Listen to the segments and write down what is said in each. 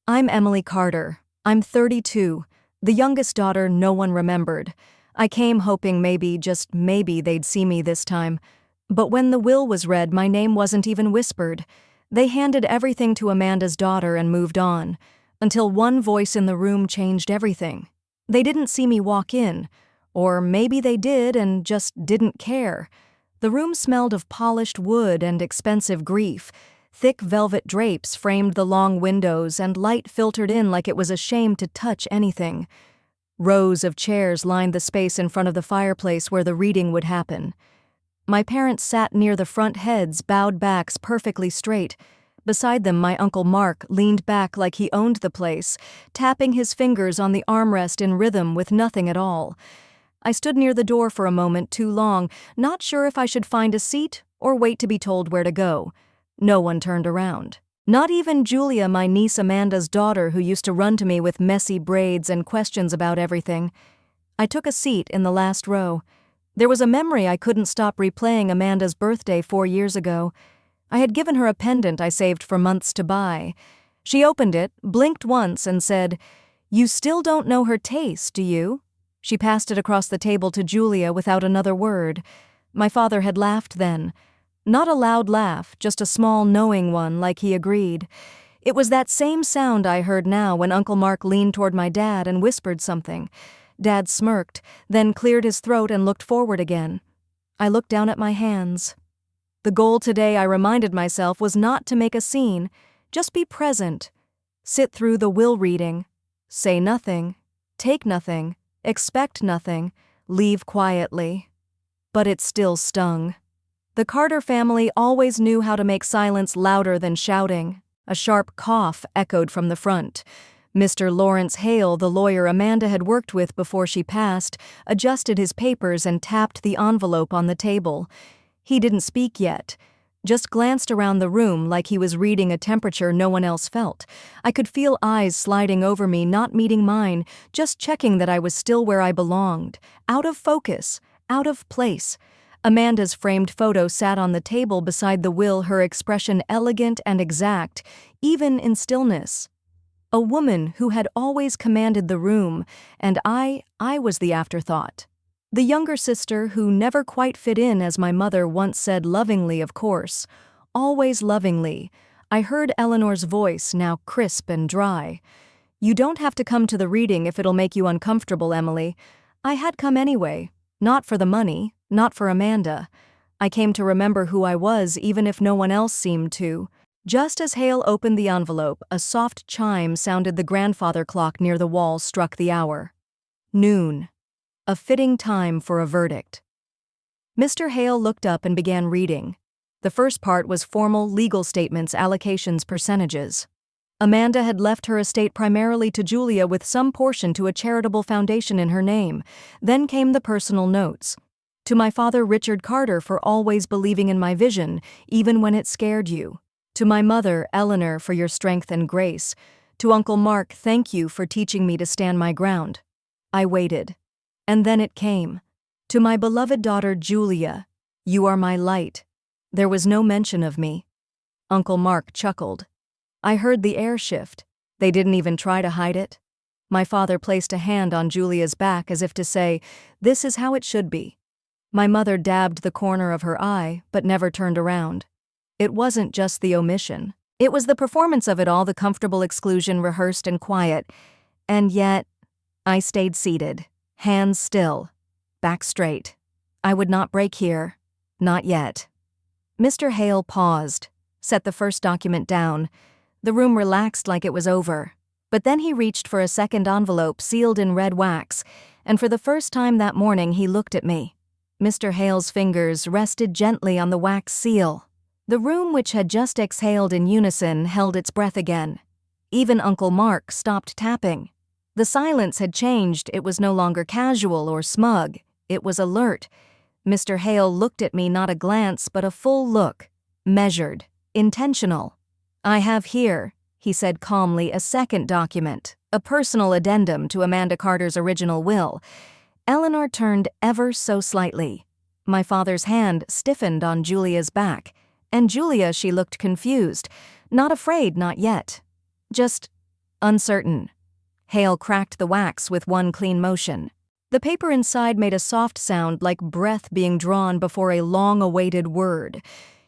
I'm Emily Carter. I'm 32, the youngest daughter no one remembered. I came hoping maybe, just maybe, they'd see me this time. But when the will was read, my name wasn't even whispered. They handed everything to Amanda's daughter and moved on, until one voice in the room changed everything. They didn't see me walk in, or maybe they did and just didn't care. The room smelled of polished wood and expensive grief. Thick velvet drapes framed the long windows and light filtered in like it was a shame to touch anything. Rows of chairs lined the space in front of the fireplace where the reading would happen. My parents sat near the front heads, bowed backs perfectly straight. Beside them, my Uncle Mark leaned back like he owned the place, tapping his fingers on the armrest in rhythm with nothing at all. I stood near the door for a moment too long, not sure if I should find a seat or wait to be told where to go. No one turned around. Not even Julia, my niece Amanda's daughter, who used to run to me with messy braids and questions about everything. I took a seat in the last row. There was a memory I couldn't stop replaying: Amanda's birthday 4 years ago. I had given her a pendant I saved for months to buy. She opened it, blinked once, and said, "You still don't know her taste, do you?" She passed it across the table to Julia without another word. My father had laughed then. Not a loud laugh, just a small knowing one, like he agreed. It was that same sound I heard now when Uncle Mark leaned toward my dad and whispered something. Dad smirked, then cleared his throat and looked forward again. I looked down at my hands. The goal today, I reminded myself, was not to make a scene, just be present. Sit through the will reading. Say nothing. Take nothing. Expect nothing. Leave quietly. But it still stung. The Carter family always knew how to make silence louder than shouting. A sharp cough echoed from the front. Mr. Lawrence Hale, the lawyer Amanda had worked with before she passed, adjusted his papers and tapped the envelope on the table. He didn't speak yet, just glanced around the room like he was reading a temperature no one else felt. I could feel eyes sliding over me, not meeting mine, just checking that I was still where I belonged. Out of focus, out of place. Amanda's framed photo sat on the table beside the will, her expression elegant and exact, even in stillness. A woman who had always commanded the room, and I was the afterthought. The younger sister who never quite fit in, as my mother once said lovingly, of course. Always lovingly. I heard Eleanor's voice, now crisp and dry. "You don't have to come to the reading if it'll make you uncomfortable, Emily. I had come anyway. Not for the money, not for Amanda. I came to remember who I was, even if no one else seemed to." Just as Hale opened the envelope, a soft chime sounded. The grandfather clock near the wall struck the hour. Noon. A fitting time for a verdict. Mr. Hale looked up and began reading. The first part was formal legal statements, allocations, percentages. Amanda had left her estate primarily to Julia, with some portion to a charitable foundation in her name. Then came the personal notes. To my father, Richard Carter, for always believing in my vision, even when it scared you. To my mother, Eleanor, for your strength and grace. To Uncle Mark, thank you for teaching me to stand my ground. I waited. And then it came. To my beloved daughter, Julia, you are my light. There was no mention of me. Uncle Mark chuckled. I heard the air shift. They didn't even try to hide it. My father placed a hand on Julia's back as if to say, "This is how it should be." My mother dabbed the corner of her eye, but never turned around. It wasn't just the omission. It was the performance of it all, the comfortable exclusion, rehearsed and quiet. And yet, I stayed seated, hands still, back straight. I would not break here. Not yet. Mr. Hale paused, set the first document down. The room relaxed like it was over. But then he reached for a second envelope sealed in red wax, and for the first time that morning he looked at me. Mr. Hale's fingers rested gently on the wax seal. The room, which had just exhaled in unison, held its breath again. Even Uncle Mark stopped tapping. The silence had changed. It was no longer casual or smug. It was alert. Mr. Hale looked at me, not a glance, but a full look. Measured. Intentional. "I have here," he said calmly, "a second document, a personal addendum to Amanda Carter's original will." Eleanor turned ever so slightly. My father's hand stiffened on Julia's back. And Julia, she looked confused. Not afraid, not yet. Just Uncertain. Hale cracked the wax with one clean motion. The paper inside made a soft sound like breath being drawn before a long-awaited word.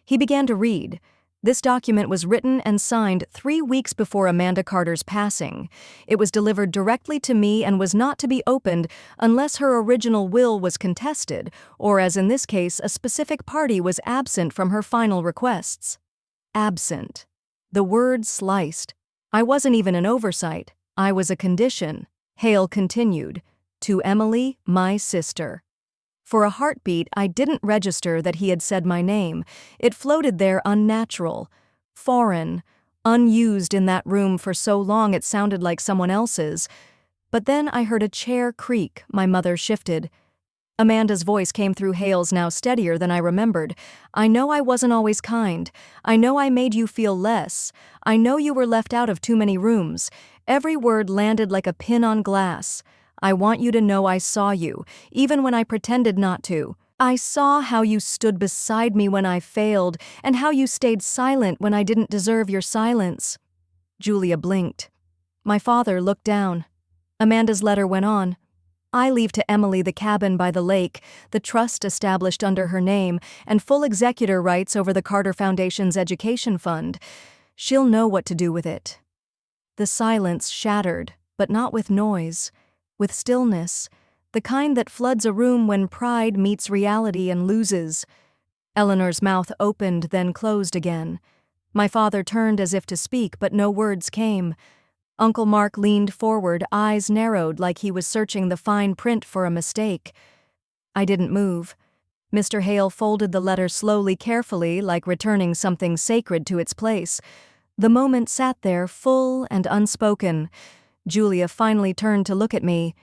He began to read. This document was written and signed 3 weeks before Amanda Carter's passing. It was delivered directly to me and was not to be opened unless her original will was contested, or as in this case, a specific party was absent from her final requests. Absent. The word sliced. I wasn't even an oversight. I was a condition. Hale continued. To Emily, my sister. For a heartbeat, I didn't register that he had said my name. It floated there unnatural, foreign, unused in that room for so long it sounded like someone else's. But then I heard a chair creak. My mother shifted. Amanda's voice came through Hale's, now steadier than I remembered. I know I wasn't always kind. I know I made you feel less. I know you were left out of too many rooms. Every word landed like a pin on glass. I want you to know I saw you, even when I pretended not to. I saw how you stood beside me when I failed, and how you stayed silent when I didn't deserve your silence. Julia blinked. My father looked down. Amanda's letter went on. I leave to Emily the cabin by the lake, the trust established under her name, and full executor rights over the Carter Foundation's education fund. She'll know what to do with it. The silence shattered, but not with noise. With stillness, the kind that floods a room when pride meets reality and loses. Eleanor's mouth opened, then closed again. My father turned as if to speak, but no words came. Uncle Mark leaned forward, eyes narrowed like he was searching the fine print for a mistake. I didn't move. Mr. Hale folded the letter slowly, carefully, like returning something sacred to its place. The moment sat there, full and unspoken. Julia finally turned to look at me.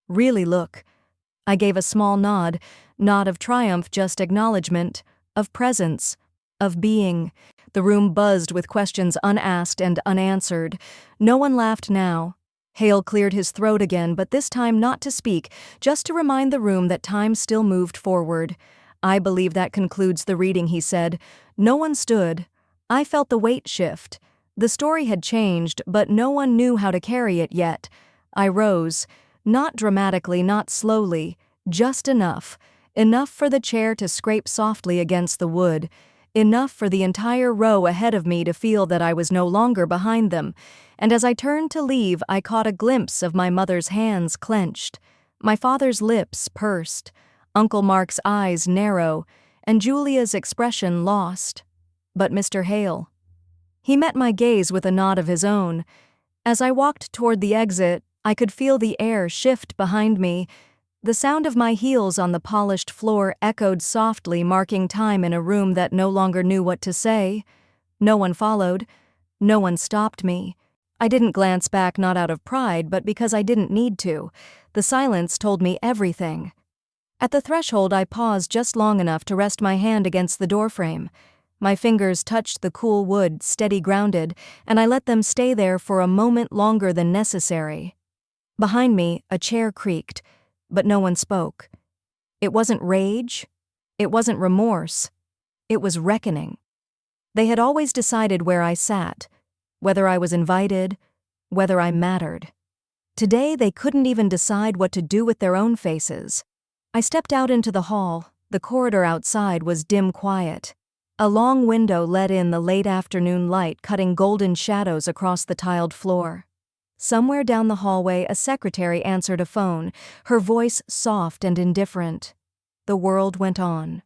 Really look. I gave a small nod, not of triumph, just acknowledgement, of presence, of being. The room buzzed with questions unasked and unanswered. No one laughed now. Hale cleared his throat again, but this time not to speak, just to remind the room that time still moved forward. I believe that concludes the reading, he said. No one stood. I felt the weight shift. The story had changed, but no one knew how to carry it yet. I rose, not dramatically, not slowly, just enough. Enough for the chair to scrape softly against the wood. Enough for the entire row ahead of me to feel that I was no longer behind them. And as I turned to leave, I caught a glimpse of my mother's hands clenched, my father's lips pursed, Uncle Mark's eyes narrow, and Julia's expression lost. But Mr. Hale. He met my gaze with a nod of his own. As I walked toward the exit, I could feel the air shift behind me. The sound of my heels on the polished floor echoed softly, marking time in a room that no longer knew what to say. No one followed. No one stopped me. I didn't glance back, not out of pride, but because I didn't need to. The silence told me everything. At the threshold, I paused just long enough to rest my hand against the doorframe. My fingers touched the cool wood, steady grounded, and I let them stay there for a moment longer than necessary. Behind me, a chair creaked, but no one spoke. It wasn't rage. It wasn't remorse. It was reckoning. They had always decided where I sat, whether I was invited, whether I mattered. Today, they couldn't even decide what to do with their own faces. I stepped out into the hall. The corridor outside was dim quiet. A long window let in the late afternoon light, cutting golden shadows across the tiled floor. Somewhere down the hallway, a secretary answered a phone, her voice soft and indifferent. The world went on.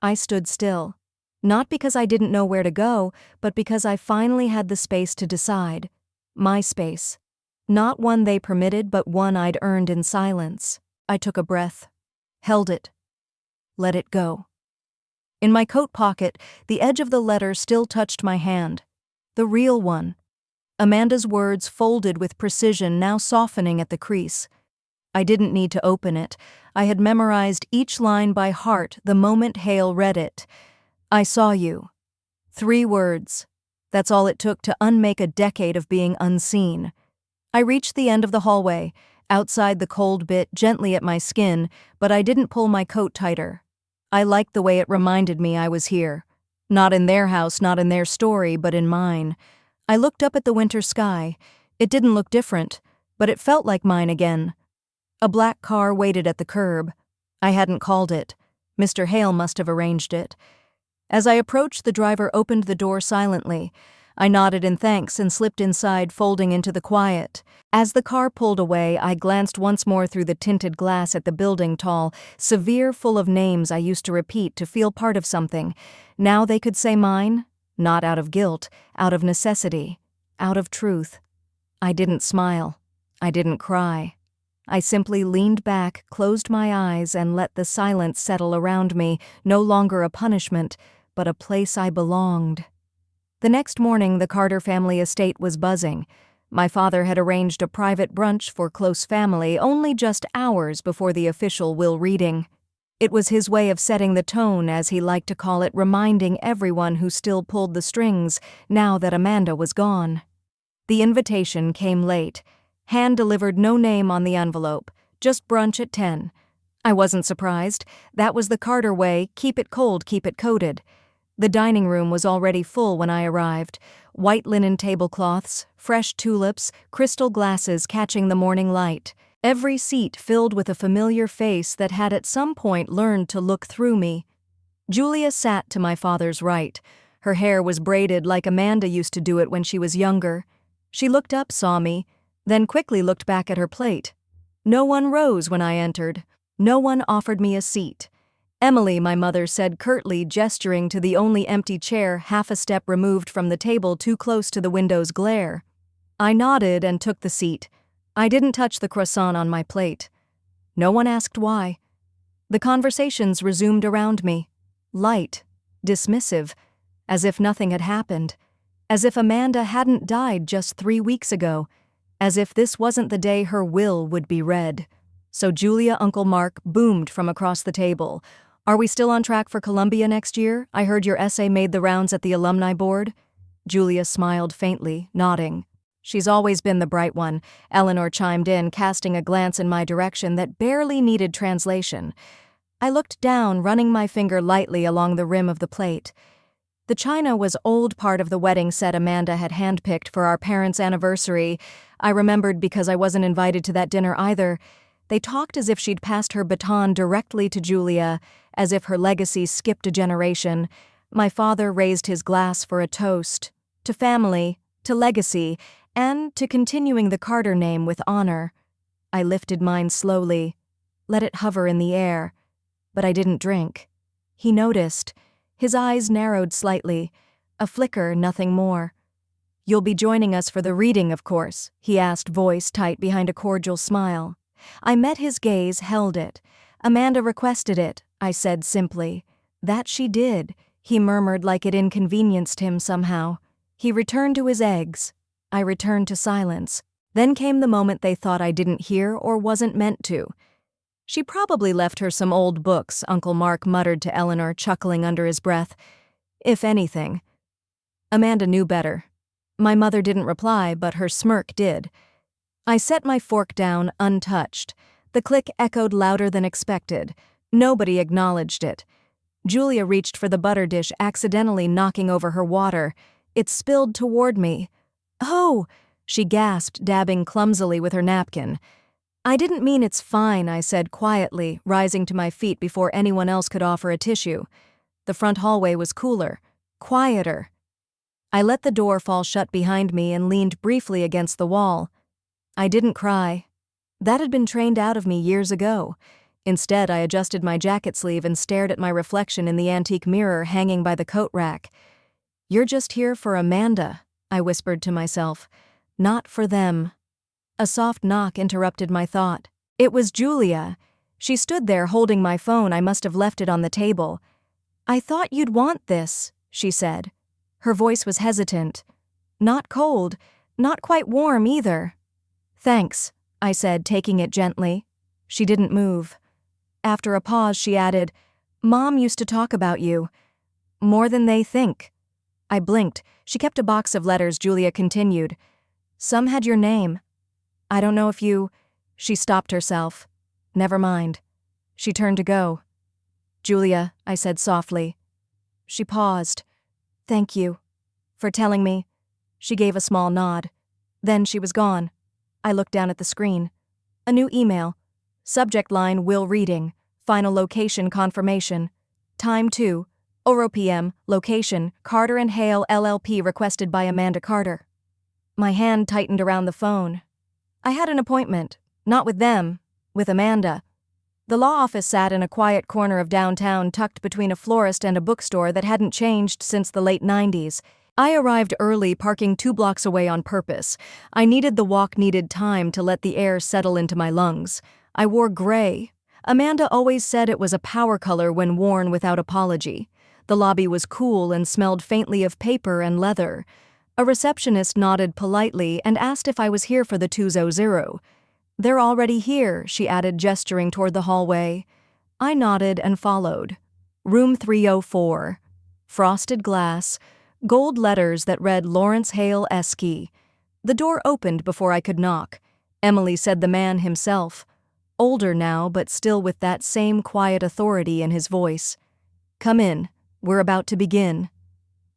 I stood still, not because I didn't know where to go, but because I finally had the space to decide. My space. Not one they permitted, but one I'd earned in silence. I took a breath, held it, let it go. In my coat pocket, the edge of the letter still touched my hand. The real one. Amanda's words folded with precision, now softening at the crease. I didn't need to open it. I had memorized each line by heart the moment Hale read it. I saw you. 3 words. That's all it took to unmake a decade of being unseen. I reached the end of the hallway. Outside, the cold bit gently at my skin, but I didn't pull my coat tighter. I liked the way it reminded me I was here. Not in their house, not in their story, but in mine. I looked up at the winter sky. It didn't look different, but it felt like mine again. A black car waited at the curb. I hadn't called it. Mr. Hale must have arranged it. As I approached, the driver opened the door silently. I nodded in thanks and slipped inside, folding into the quiet. As the car pulled away, I glanced once more through the tinted glass at the building, tall, severe, full of names I used to repeat to feel part of something. Now they could say mine, not out of guilt, out of necessity, out of truth. I didn't smile. I didn't cry. I simply leaned back, closed my eyes, and let the silence settle around me, no longer a punishment, but a place I belonged. The next morning, the Carter family estate was buzzing. My father had arranged a private brunch for close family only just hours before the official will reading. It was his way of setting the tone, as he liked to call it, reminding everyone who still pulled the strings now that Amanda was gone. The invitation came late. Hand-delivered, no name on the envelope, just brunch at 10. I wasn't surprised. That was the Carter way, keep it cold, keep it coated. The dining room was already full when I arrived. White linen tablecloths, fresh tulips, crystal glasses catching the morning light. Every seat filled with a familiar face that had at some point learned to look through me. Julia sat to my father's right. Her hair was braided like Amanda used to do it when she was younger. She looked up, saw me, then quickly looked back at her plate. No one rose when I entered. No one offered me a seat. Emily, my mother said curtly, gesturing to the only empty chair half a step removed from the table too close to the window's glare. I nodded and took the seat. I didn't touch the croissant on my plate. No one asked why. The conversations resumed around me. Light, dismissive, as if nothing had happened. As if Amanda hadn't died just 3 weeks ago. As if this wasn't the day her will would be read. So Julia, Uncle Mark boomed from across the table. Are we still on track for Columbia next year? I heard your essay made the rounds at the alumni board. Julia smiled faintly, nodding. She's always been the bright one, Eleanor chimed in, casting a glance in my direction that barely needed translation. I looked down, running my finger lightly along the rim of the plate. The china was old part of the wedding set Amanda had handpicked for our parents' anniversary. I remembered because I wasn't invited to that dinner either. They talked as if she'd passed her baton directly to Julia, as if her legacy skipped a generation. My father raised his glass for a toast. To family, to legacy, and to continuing the Carter name with honor. I lifted mine slowly, let it hover in the air, but I didn't drink. He noticed. His eyes narrowed slightly. A flicker, nothing more. You'll be joining us for the reading, of course, he asked, voice tight behind a cordial smile. I met his gaze, held it. Amanda requested it, I said simply. That she did, he murmured like it inconvenienced him somehow. He returned to his eggs. I returned to silence. Then came the moment they thought I didn't hear or wasn't meant to. She probably left her some old books, Uncle Mark muttered to Eleanor, chuckling under his breath. If anything. Amanda knew better. My mother didn't reply, but her smirk did. I set my fork down, untouched. The click echoed louder than expected. Nobody acknowledged it. Julia reached for the butter dish, accidentally knocking over her water. It spilled toward me. Oh, she gasped, dabbing clumsily with her napkin. I didn't mean it's fine, I said quietly, rising to my feet before anyone else could offer a tissue. The front hallway was cooler, quieter. I let the door fall shut behind me and leaned briefly against the wall. I didn't cry. That had been trained out of me years ago. Instead, I adjusted my jacket sleeve and stared at my reflection in the antique mirror hanging by the coat rack. You're just here for Amanda, I whispered to myself. Not for them. A soft knock interrupted my thought. It was Julia. She stood there holding my phone. I must have left it on the table. I thought you'd want this, she said. Her voice was hesitant. Not cold, not quite warm either. Thanks, I said, taking it gently. She didn't move. After a pause, she added, Mom used to talk about you. More than they think. I blinked. She kept a box of letters, Julia continued. Some had your name. I don't know if you... She stopped herself. Never mind. She turned to go. Julia, I said softly. She paused. Thank you. For telling me. She gave a small nod. Then she was gone. I looked down at the screen. A new email. Subject line will reading. Final location confirmation. Time 2:00 p.m. Location Carter and Hale LLP requested by Amanda Carter. My hand tightened around the phone. I had an appointment. Not with them. With Amanda. The law office sat in a quiet corner of downtown tucked between a florist and a bookstore that hadn't changed since the late 90s. I arrived early, parking 2 blocks away on purpose. I needed the walk, needed time to let the air settle into my lungs. I wore gray. Amanda always said it was a power color when worn without apology. The lobby was cool and smelled faintly of paper and leather. A receptionist nodded politely and asked if I was here for the 200. "They're already here," she added, gesturing toward the hallway. I nodded and followed. Room 304. Frosted glass. Gold letters that read Lawrence Hale Esky. The door opened before I could knock. Emily said the man himself. Older now, but still with that same quiet authority in his voice. "Come in. We're about to begin."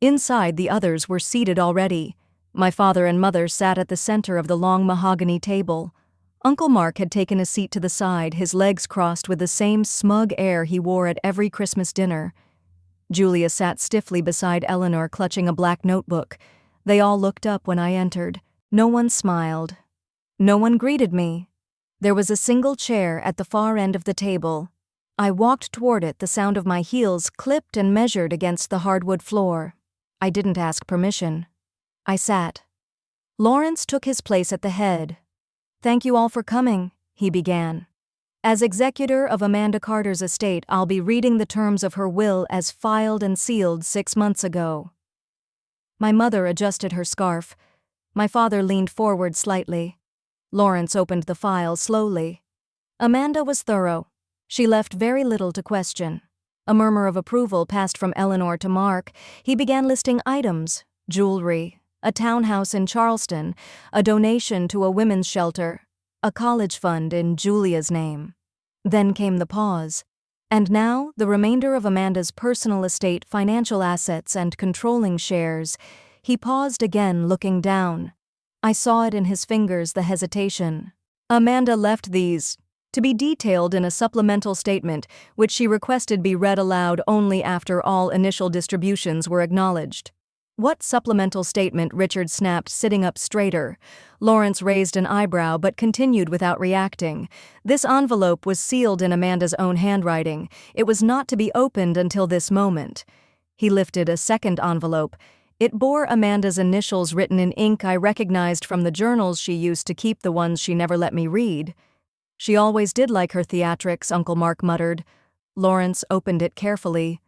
Inside, the others were seated already. My father and mother sat at the center of the long mahogany table. Uncle Mark had taken a seat to the side, his legs crossed with the same smug air he wore at every Christmas dinner. Julia sat stiffly beside Eleanor, clutching a black notebook. They all looked up when I entered. No one smiled. No one greeted me. There was a single chair at the far end of the table. I walked toward it, the sound of my heels clipped and measured against the hardwood floor. I didn't ask permission. I sat. Lawrence took his place at the head. "Thank you all for coming," he began. "As executor of Amanda Carter's estate, I'll be reading the terms of her will as filed and sealed 6 months ago." My mother adjusted her scarf. My father leaned forward slightly. Lawrence opened the file slowly. Amanda was thorough. She left very little to question. A murmur of approval passed from Eleanor to Mark. He began listing items: jewelry, a townhouse in Charleston, a donation to a women's shelter, a college fund in Julia's name. Then came the pause. And now, the remainder of Amanda's personal estate, financial assets, and controlling shares. He paused again, looking down. I saw it in his fingers, the hesitation. Amanda left these to be detailed in a supplemental statement, which she requested be read aloud only after all initial distributions were acknowledged. "What supplemental statement?" Richard snapped, sitting up straighter. Lawrence raised an eyebrow but continued without reacting. This envelope was sealed in Amanda's own handwriting. It was not to be opened until this moment. He lifted a second envelope. It bore Amanda's initials written in ink I recognized from the journals she used to keep, the ones she never let me read. "She always did like her theatrics," Uncle Mark muttered. Lawrence opened it carefully.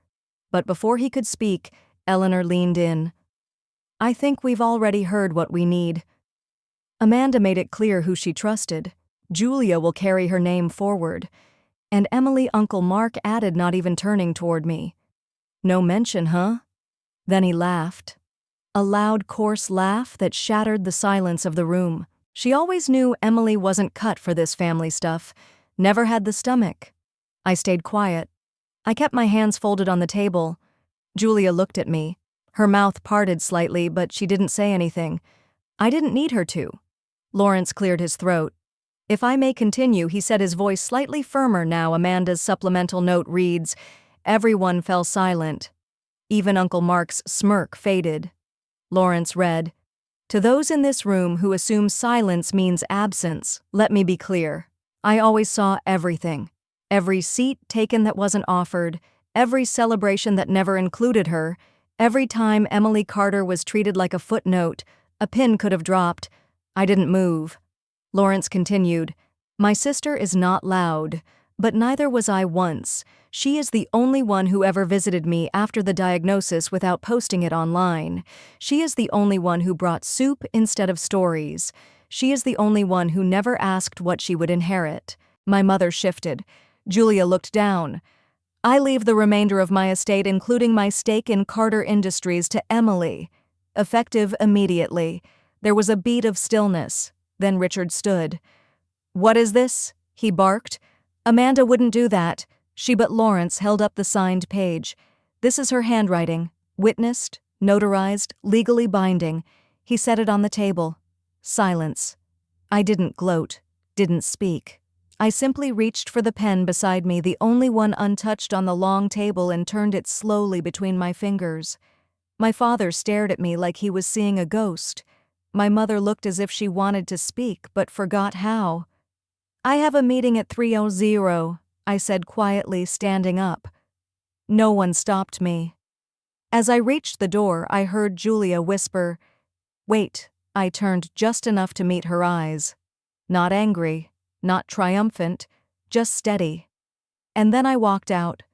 But before he could speak, Eleanor leaned in. "I think we've already heard what we need." Amanda made it clear who she trusted. Julia will carry her name forward. And Emily, Uncle Mark added, not even turning toward me. "No mention, huh?" Then he laughed. A loud, coarse laugh that shattered the silence of the room. She always knew Emily wasn't cut for this family stuff. Never had the stomach. I stayed quiet. I kept my hands folded on the table. Julia looked at me. Her mouth parted slightly, but she didn't say anything. I didn't need her to. Lawrence cleared his throat. "If I may continue," he said, his voice slightly firmer now. Amanda's supplemental note reads, Everyone fell silent. Even Uncle Mark's smirk faded. Lawrence read, "To those in this room who assume silence means absence, let me be clear. I always saw everything. Every seat taken that wasn't offered, every celebration that never included her, every time Emily Carter was treated like a footnote, a pin could have dropped. I didn't move." Lawrence continued, "My sister is not loud, but neither was I once. She is the only one who ever visited me after the diagnosis without posting it online. She is the only one who brought soup instead of stories. She is the only one who never asked what she would inherit." My mother shifted. Julia looked down. "I leave the remainder of my estate, including my stake in Carter Industries, to Emily. Effective immediately." There was a beat of stillness. Then Richard stood. "What is this?" he barked. "Amanda wouldn't do that." But Lawrence held up the signed page. "This is her handwriting. Witnessed, notarized, legally binding." He set it on the table. Silence. I didn't gloat, didn't speak. I simply reached for the pen beside me, the only one untouched on the long table, and turned it slowly between my fingers. My father stared at me like he was seeing a ghost. My mother looked as if she wanted to speak, but forgot how. "I have a meeting at 3:00, I said quietly, standing up. No one stopped me. As I reached the door, I heard Julia whisper, "Wait." I turned just enough to meet her eyes. Not angry, not triumphant, just steady. And then I walked out.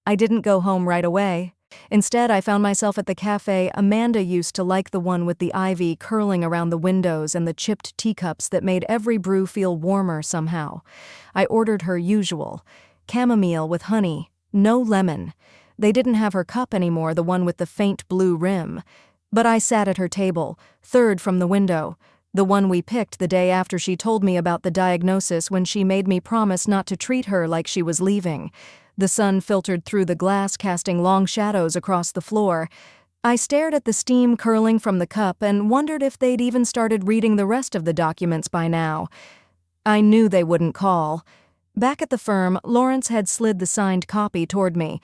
I didn't go home right away. Instead, I found myself at the cafe Amanda used to like, the one with the ivy curling around the windows and the chipped teacups that made every brew feel warmer somehow. I ordered her usual, chamomile with honey, no lemon. They didn't have her cup anymore, the one with the faint blue rim. But I sat at her table, third from the window, the one we picked the day after she told me about the diagnosis, when she made me promise not to treat her like she was leaving. The sun filtered through the glass, casting long shadows across the floor. I stared at the steam curling from the cup and wondered if they'd even started reading the rest of the documents by now. I knew they wouldn't call. Back at the firm, Lawrence had slid the signed copy toward me.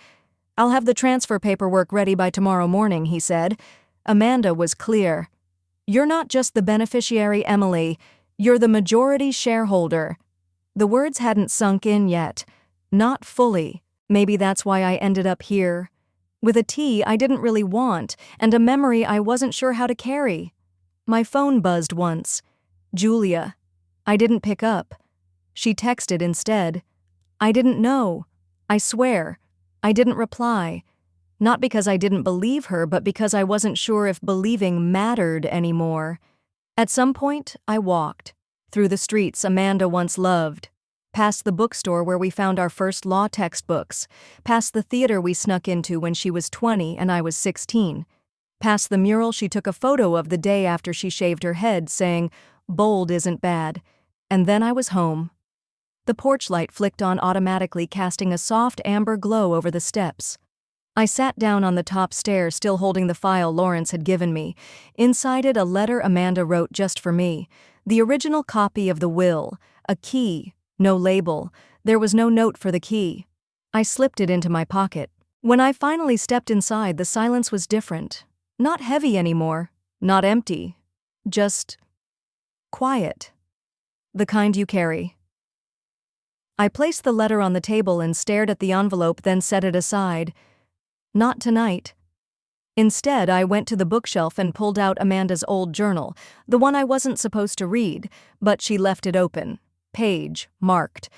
"I'll have the transfer paperwork ready by tomorrow morning," he said. Amanda was clear. "You're not just the beneficiary, Emily. You're the majority shareholder." The words hadn't sunk in yet. Not fully. Maybe that's why I ended up here. With a tea I didn't really want, and a memory I wasn't sure how to carry. My phone buzzed once. Julia. I didn't pick up. She texted instead. I didn't know. I swear. I didn't reply. Not because I didn't believe her, but because I wasn't sure if believing mattered anymore. At some point, I walked. Through the streets Amanda once loved. Past the bookstore where we found our first law textbooks. Past the theater we snuck into when she was 20 and I was 16. Past the mural she took a photo of the day after she shaved her head, saying, "Bold isn't bad." And then I was home. The porch light flicked on automatically, casting a soft amber glow over the steps. I sat down on the top stair, still holding the file Lawrence had given me. Inside it, a letter Amanda wrote just for me. The original copy of the will. A key. No label. There was no note for the key. I slipped it into my pocket. When I finally stepped inside, the silence was different. Not heavy anymore. Not empty. Just quiet. The kind you carry. I placed the letter on the table and stared at the envelope, then set it aside. Not tonight. Instead, I went to the bookshelf and pulled out Amanda's old journal, the one I wasn't supposed to read, but she left it open. Page, marked.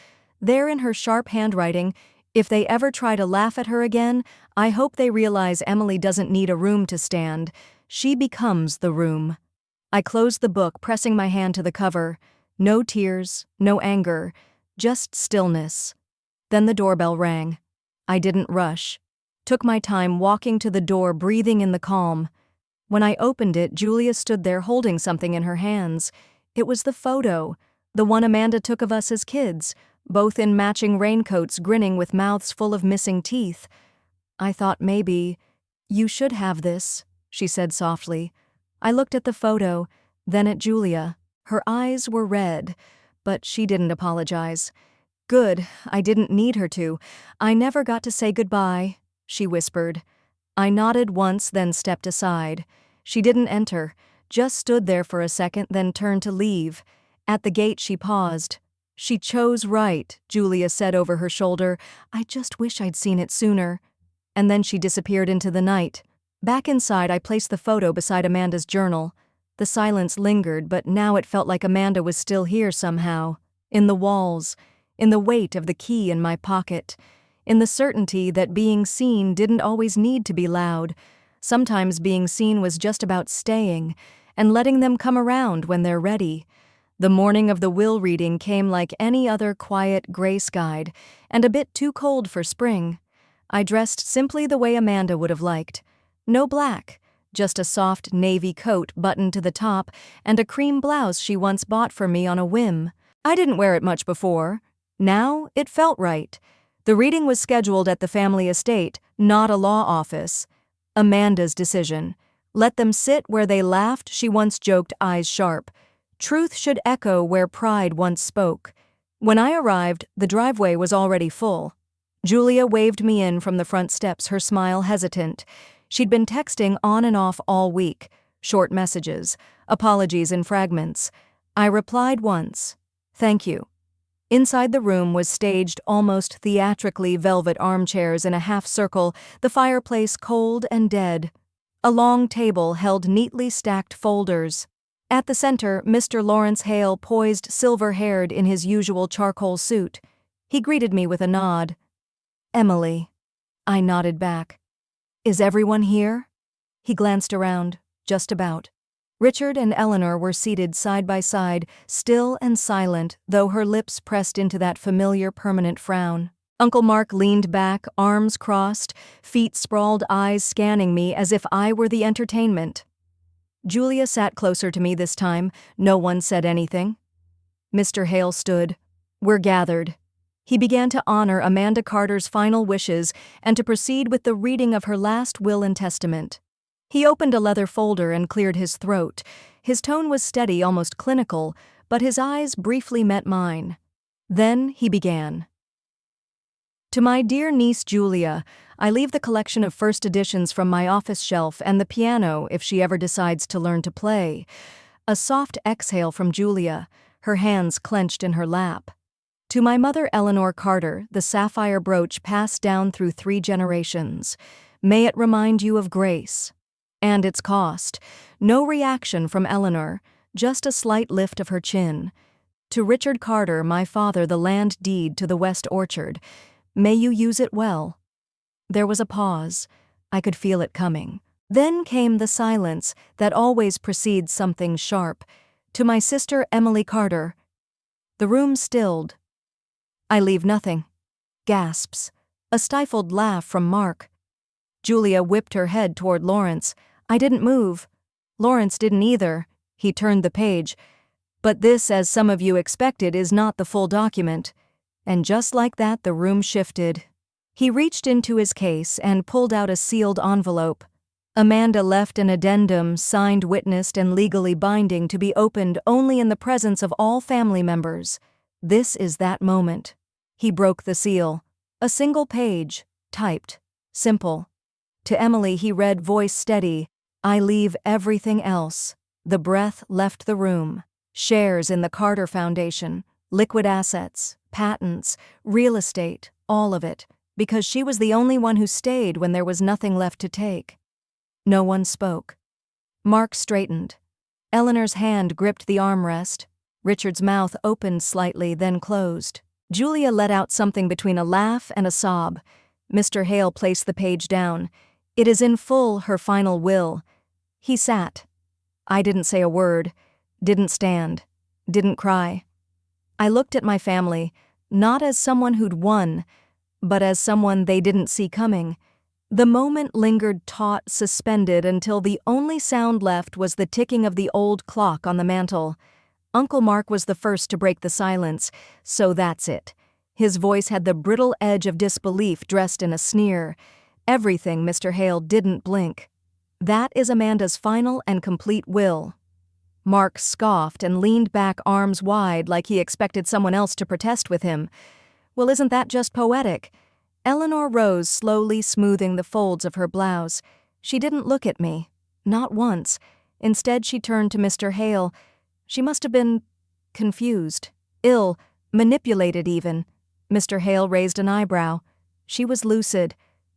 There in her sharp handwriting, "If they ever try to laugh at her again, I hope they realize Emily doesn't need a room to stand. She becomes the room." I closed the book, pressing my hand to the cover. No tears, no anger, just stillness. Then the doorbell rang. I didn't rush. Took my time, walking to the door, breathing in the calm. When I opened it, Julia stood there holding something in her hands. It was the photo, the one Amanda took of us as kids, both in matching raincoats, grinning with mouths full of missing teeth. I thought maybe, "You should have this," she said softly. I looked at the photo, then at Julia. Her eyes were red, but she didn't apologize. "Good, I didn't need her to. I never got to say goodbye," she whispered. I nodded once, then stepped aside. She didn't enter, just stood there for a second, then turned to leave. At the gate she paused. "She chose right," Julia said over her shoulder. "I just wish I'd seen it sooner." And then she disappeared into the night. Back inside, I placed the photo beside Amanda's journal. The silence lingered, but now it felt like Amanda was still here somehow. In the walls, in the weight of the key in my pocket, in the certainty that being seen didn't always need to be loud. Sometimes being seen was just about staying and letting them come around when they're ready. The morning of the will reading came like any other quiet gray skied, and a bit too cold for spring. I dressed simply the way Amanda would have liked. No black, just a soft navy coat buttoned to the top and a cream blouse she once bought for me on a whim. I didn't wear it much before. Now it felt right. The reading was scheduled at the family estate, not a law office. Amanda's decision. Let them sit where they laughed, she once joked, eyes sharp. Truth should echo where pride once spoke. When I arrived, the driveway was already full. Julia waved me in from the front steps, her smile hesitant. She'd been texting on and off all week, short messages, apologies in fragments. I replied once, "Thank you." Inside the room was staged almost theatrically velvet armchairs in a half-circle, the fireplace cold and dead. A long table held neatly stacked folders. At the center, Mr. Lawrence Hale poised silver-haired in his usual charcoal suit. He greeted me with a nod. "Emily." I nodded back. "Is everyone here?" He glanced around. Just about. Richard and Eleanor were seated side by side, still and silent, though her lips pressed into that familiar permanent frown. Uncle Mark leaned back, arms crossed, feet sprawled, eyes scanning me as if I were the entertainment. Julia sat closer to me this time. No one said anything. Mr. Hale stood. "We're gathered." He began to honor Amanda Carter's final wishes and to proceed with the reading of her last will and testament. He opened a leather folder and cleared his throat. His tone was steady, almost clinical, but his eyes briefly met mine. Then he began. "To my dear niece Julia, I leave the collection of first editions from my office shelf and the piano if she ever decides to learn to play." A soft exhale from Julia, her hands clenched in her lap. "To my mother Eleanor Carter, the sapphire brooch passed down through 3 generations. May it remind you of grace." And its cost. No reaction from Eleanor, just a slight lift of her chin. "To Richard Carter, my father, the land deed to the West Orchard. May you use it well." There was a pause. I could feel it coming. Then came the silence that always precedes something sharp. "To my sister Emily Carter." The room stilled. "I leave nothing." Gasps. A stifled laugh from Mark. Julia whipped her head toward Lawrence. I didn't move. Lawrence didn't either. He turned the page. "But this, as some of you expected, is not the full document." And just like that, the room shifted. He reached into his case and pulled out a sealed envelope. Amanda left an addendum, signed, witnessed, and legally binding, to be opened only in the presence of all family members. This is that moment. He broke the seal. A single page, typed, simple. To Emily he read, voice steady, "I leave everything else." The breath left the room. Shares in the Carter Foundation, liquid assets, patents, real estate, all of it, because she was the only one who stayed when there was nothing left to take. No one spoke. Mark straightened. Eleanor's hand gripped the armrest. Richard's mouth opened slightly, then closed. Julia let out something between a laugh and a sob. Mr. Hale placed the page down. "It is in full her final will." He sat. I didn't say a word, didn't stand, didn't cry. I looked at my family, not as someone who'd won, but as someone they didn't see coming. The moment lingered taut, suspended, until the only sound left was the ticking of the old clock on the mantel. Uncle Mark was the first to break the silence. "So that's it." His voice had the brittle edge of disbelief dressed in a sneer. "Everything." Mr. Hale didn't blink. "That is Amanda's final and complete will." Mark scoffed and leaned back, arms wide, like he expected someone else to protest with him. "Well, isn't that just poetic?" Eleanor rose, slowly smoothing the folds of her blouse. She didn't look at me. Not once. Instead, she turned to Mr. Hale. She must have been confused, ill, manipulated even. Mr. Hale raised an eyebrow. She was lucid.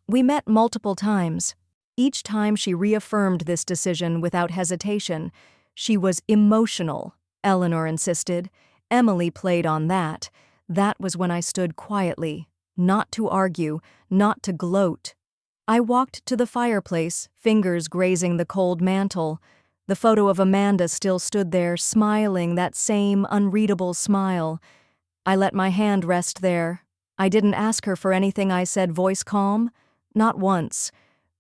We met multiple times. Each time she reaffirmed this decision without hesitation. She was emotional, Eleanor insisted. Emily played on that. That was when I stood quietly, not to argue, not to gloat. I walked to the fireplace, fingers grazing the cold mantel. The photo of Amanda still stood there, smiling, that same unreadable smile. I let my hand rest there. I didn't ask her for anything, I said, voice calm. Not once.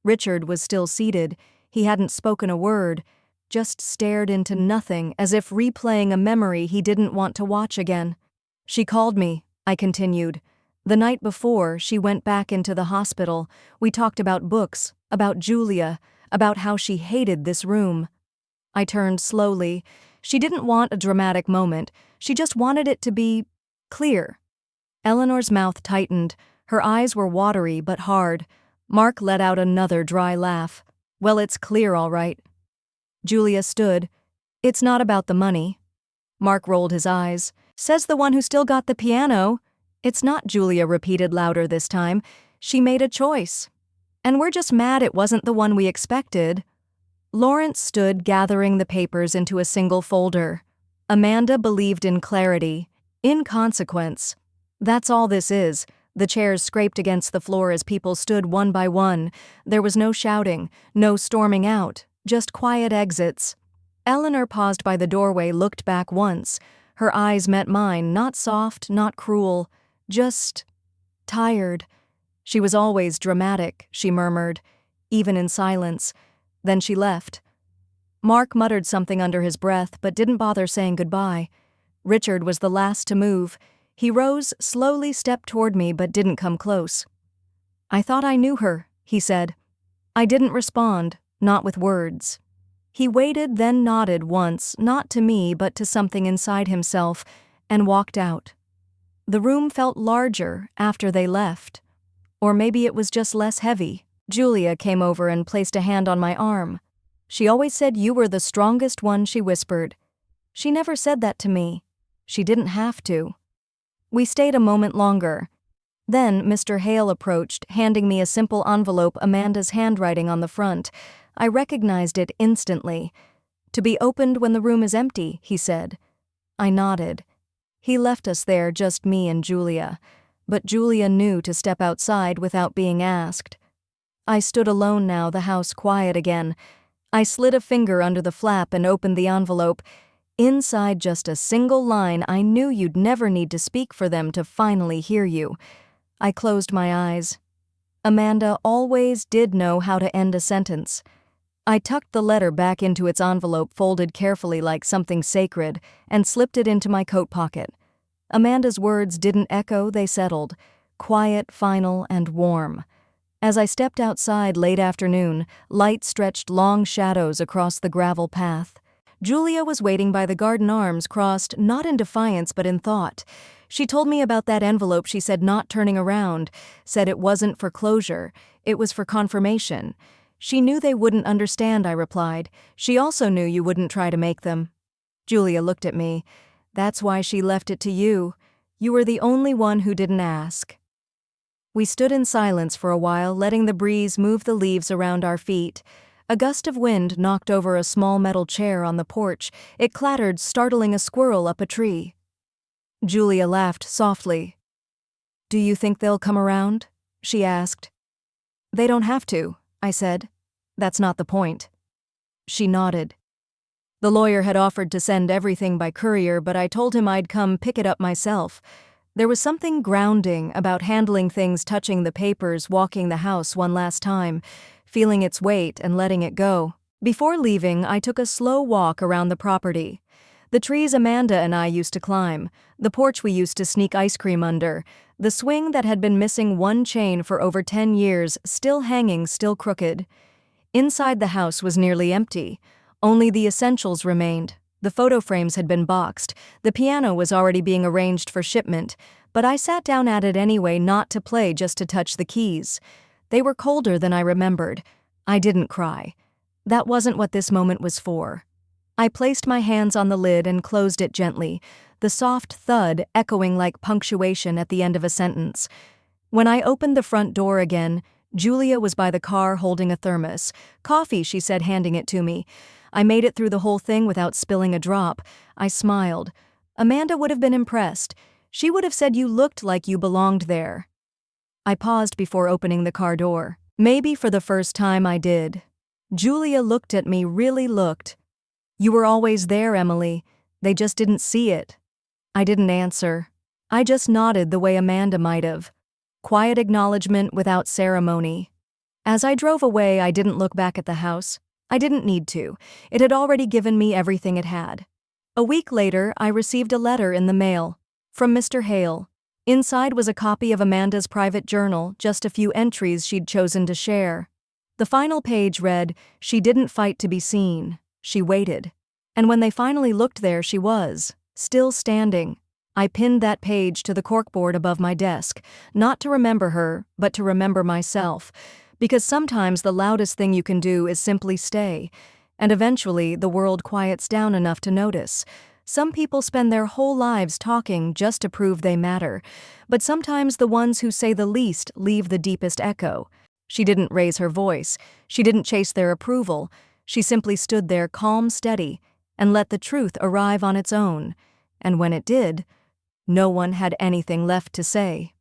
Richard was still seated. He hadn't spoken a word, just stared into nothing, as if replaying a memory he didn't want to watch again. "She called me," I continued. "The night before, she went back into the hospital. We talked about books, about Julia, about how she hated this room." I turned slowly. She didn't want a dramatic moment, she just wanted it to be clear. Eleanor's mouth tightened, her eyes were watery but hard. Mark let out another dry laugh. Well, it's clear, all right. Julia stood. It's not about the money. Mark rolled his eyes. Says the one who still got the piano. It's not, Julia repeated louder this time. She made a choice. And we're just mad it wasn't the one we expected. Lawrence stood gathering the papers into a single folder. Amanda believed in clarity, in consequence. That's all this is. The chairs scraped against the floor as people stood one by one. There was no shouting, no storming out, just quiet exits. Eleanor paused by the doorway, looked back once. Her eyes met mine, not soft, not cruel, just tired. She was always dramatic, she murmured, even in silence. Then she left. Mark muttered something under his breath, but didn't bother saying goodbye. Richard was the last to move. He rose, slowly stepped toward me, but didn't come close. I thought I knew her, he said. I didn't respond, not with words. He waited, then nodded once, not to me, but to something inside himself, and walked out. The room felt larger after they left. Or maybe it was just less heavy. Julia came over and placed a hand on my arm. She always said you were the strongest one, she whispered. She never said that to me. She didn't have to. We stayed a moment longer. Then Mr. Hale approached, handing me a simple envelope, Amanda's handwriting on the front. I recognized it instantly. To be opened when the room is empty, he said. I nodded. He left us there, just me and Julia. But Julia knew to step outside without being asked. I stood alone now, the house quiet again. I slid a finger under the flap and opened the envelope. Inside just a single line, I knew you'd never need to speak for them to finally hear you. I closed my eyes. Amanda always did know how to end a sentence. I tucked the letter back into its envelope, folded carefully like something sacred, and slipped it into my coat pocket. Amanda's words didn't echo, they settled, quiet, final, and warm. As I stepped outside late afternoon, light stretched long shadows across the gravel path. Julia was waiting by the garden, arms crossed, not in defiance but in thought. She told me about that envelope, she said, not turning around, said it wasn't for closure, it was for confirmation. She knew they wouldn't understand, I replied. She also knew you wouldn't try to make them. Julia looked at me. That's why she left it to you. You were the only one who didn't ask. We stood in silence for a while, letting the breeze move the leaves around our feet. A gust of wind knocked over a small metal chair on the porch. It clattered, startling a squirrel up a tree. Julia laughed softly. Do you think they'll come around? She asked. They don't have to, I said. That's not the point. She nodded. The lawyer had offered to send everything by courier, but I told him I'd come pick it up myself. There was something grounding about handling things, touching the papers, walking the house one last time, feeling its weight and letting it go. Before leaving, I took a slow walk around the property. The trees Amanda and I used to climb, the porch we used to sneak ice cream under, the swing that had been missing one chain for over 10 years, still hanging, still crooked. Inside the house was nearly empty. Only the essentials remained. The photo frames had been boxed. The piano was already being arranged for shipment, but I sat down at it anyway, not to play, just to touch the keys. They were colder than I remembered. I didn't cry. That wasn't what this moment was for. I placed my hands on the lid and closed it gently, the soft thud echoing like punctuation at the end of a sentence. When I opened the front door again, Julia was by the car holding a thermos. Coffee, she said, handing it to me. I made it through the whole thing without spilling a drop. I smiled. Amanda would have been impressed. She would have said you looked like you belonged there. I paused before opening the car door. Maybe for the first time I did. Julia looked at me, really looked. You were always there, Emily. They just didn't see it. I didn't answer. I just nodded the way Amanda might have. Quiet acknowledgement without ceremony. As I drove away, I didn't look back at the house. I didn't need to. It had already given me everything it had. A week later, I received a letter in the mail from Mr. Hale. Inside was a copy of Amanda's private journal, just a few entries she'd chosen to share. The final page read, "She didn't fight to be seen. She waited." And when they finally looked there, she was, still standing. I pinned that page to the corkboard above my desk, not to remember her, but to remember myself. Because sometimes the loudest thing you can do is simply stay. And eventually, the world quiets down enough to notice. Some people spend their whole lives talking just to prove they matter, but sometimes the ones who say the least leave the deepest echo. She didn't raise her voice. She didn't chase their approval. She simply stood there calm, steady, and let the truth arrive on its own. And when it did, no one had anything left to say.